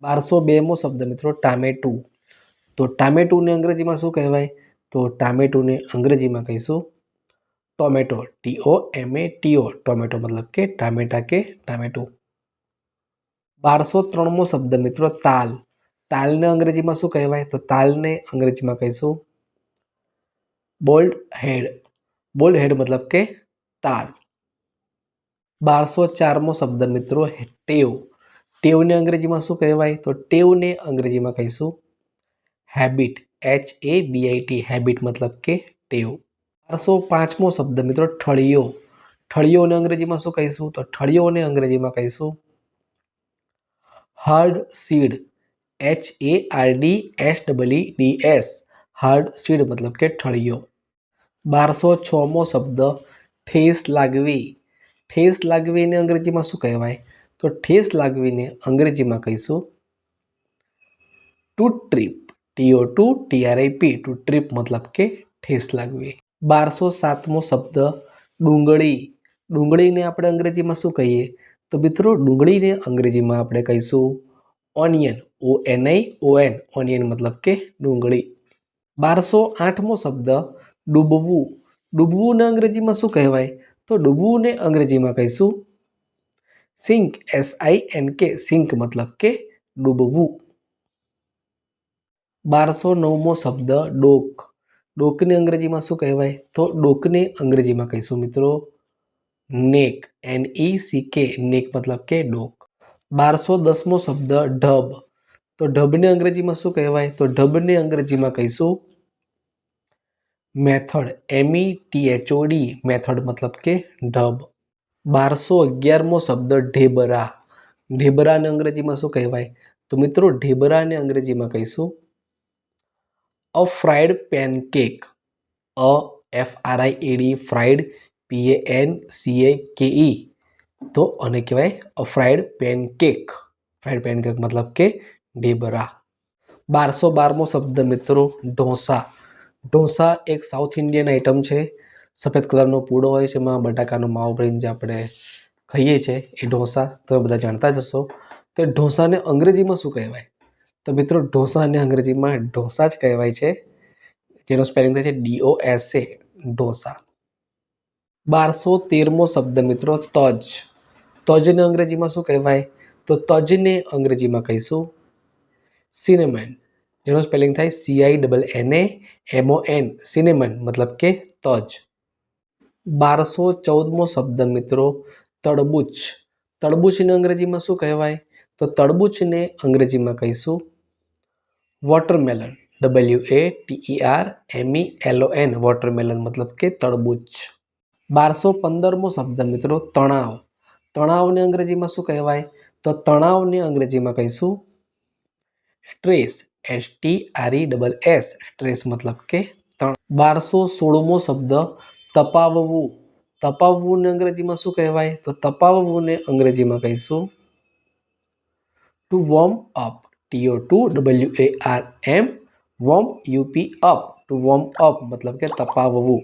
1202મો શબ્દ મિત્રો ટામેટું। તો ટામેટુને અંગ્રેજીમાં શું કહેવાય? તો ટામેટુને અંગ્રેજીમાં કહીશું ટોમેટો, TOMATO, ટોમેટો મતલબ કે ટામેટા કે ટામેટું। 1203મો શબ્દ મિત્રો તાલ। તાલને અંગ્રેજીમાં શું કહેવાય? તો તાલને અંગ્રેજીમાં કહીશું બોલ્ડ હેડ। બોલ્ડ હેડ મતલબ કે તાલ। 1204મો શબ્દ મિત્રો ટેવ। ટેવને અંગ્રેજીમાં શું કહેવાય? તો ટેવને અંગ્રેજીમાં કહીશું હેબિટ, HABIT, હેબિટ મતલબ કે ટેવ। 1205મો શબ્દ મિત્રો ઠળિયો। ઠળિયોને અંગ્રેજીમાં શું કહીશું? તો ઠળિયોને અંગ્રેજીમાં કહીશું hard seed, HARDSEEDS, hard seed મતલબ કે ઠળિયો। 1206મો શબ્દ ઠેસ લાગવી। ઠેસ લાગવીને અંગ્રેજીમાં શું કહેવાય? તો ઠેસ લાગવીને અંગ્રેજીમાં કહીશું two trip, TO2TRIP, two trip મતલબ કે ઠેસ લાગવી। 1207મો શબ્દ ડુંગળી। ડુંગળીને આપણે અંગ્રેજીમાં શું કહીએ? તો મિત્રો ડુંગળીને અંગ્રેજીમાં આપણે કહીશું ઓનિયન, ONION, ઓનિયન મતલબ કે ડુંગળી। 1208મો શબ્દ ડૂબવું। ડૂબવુંને અંગ્રેજીમાં શું કહેવાય? તો ડૂબવુંને અંગ્રેજીમાં કહીશું સિંક, SINK, સિંક મતલબ કે ડૂબવું। 1209મો શબ્દ ડોક। ડોકને અંગ્રેજીમાં શું કહેવાય? તો ડોકને અંગ્રેજીમાં કહીશું મિત્રો નેક, NECK, નેક મતલબ કે ડોક। 1210મો શબ્દ ઢબ। તો ઢબને અંગ્રેજીમાં શું કહેવાય? તો ઢબને અંગ્રેજીમાં કહીશું મેથડ, METHOD, મેથડ મતલબ કે ઢબ। 1211મો શબ્દ ઢેબરા। ઢેબરાને અંગ્રેજીમાં શું કહેવાય? તો મિત્રો ઢેબરાને અંગ્રેજીમાં કહીશું a fried pancake, FRIED, fried, PANCAKE, તો આને કહેવાય a fried pancake. Fried pancake મતલબ કે ઢેબરા। 1212મો શબ્દ મિત્રો ઢોસા। ઢોસા એક સાઉથ ઇન્ડિયન આઇટમ છે। સફેદ કલરનો પૂડો હોય છે, એમાં બટાકાનો માવો ભરીને જે આપણે ખાઈએ છીએ એ ઢોસા તમે બધા જાણતા જ હશો। તો ઢોસાને અંગ્રેજીમાં શું કહેવાય? તો મિત્રો ઢોસાને અંગ્રેજીમાં ઢોસા જ કહેવાય છે, જેનો સ્પેલિંગ થાય છે DOSA, ઢોસા। 1213મો શબ્દ મિત્રો તજ। તજને અંગ્રેજીમાં શું કહેવાય? તો તજને અંગ્રેજીમાં કહીશું સિનેમન, જેનો સ્પેલિંગ થાય CINNAMON, સિનેમન મતલબ કે તજ। 1214મો શબ્દ મિત્રો તરબૂચ। તરબૂચને અંગ્રેજીમાં શું કહેવાય? તો તરબૂચને અંગ્રેજીમાં કહીશું વોટરમેલન, WATERMELON, વોટરમેલન મતલબ કે તરબૂચ। 1215મો શબ્દ મિત્રો તણાવ। તણાવને અંગ્રેજીમાં શું કહેવાય? તો તણાવને અંગ્રેજીમાં કહીશું સ્ટ્રેસ, STRESS, સ્ટ્રેસ મતલબ કે તણાવ। 1216મો શબ્દ તપાવવું। તપાવવુંને અંગ્રેજીમાં શું કહેવાય? તો તપાવવુંને અંગ્રેજીમાં કહીશું to warm up, TO2WARM, warm UP, up, to warm up મતલબ કે તપાવવું।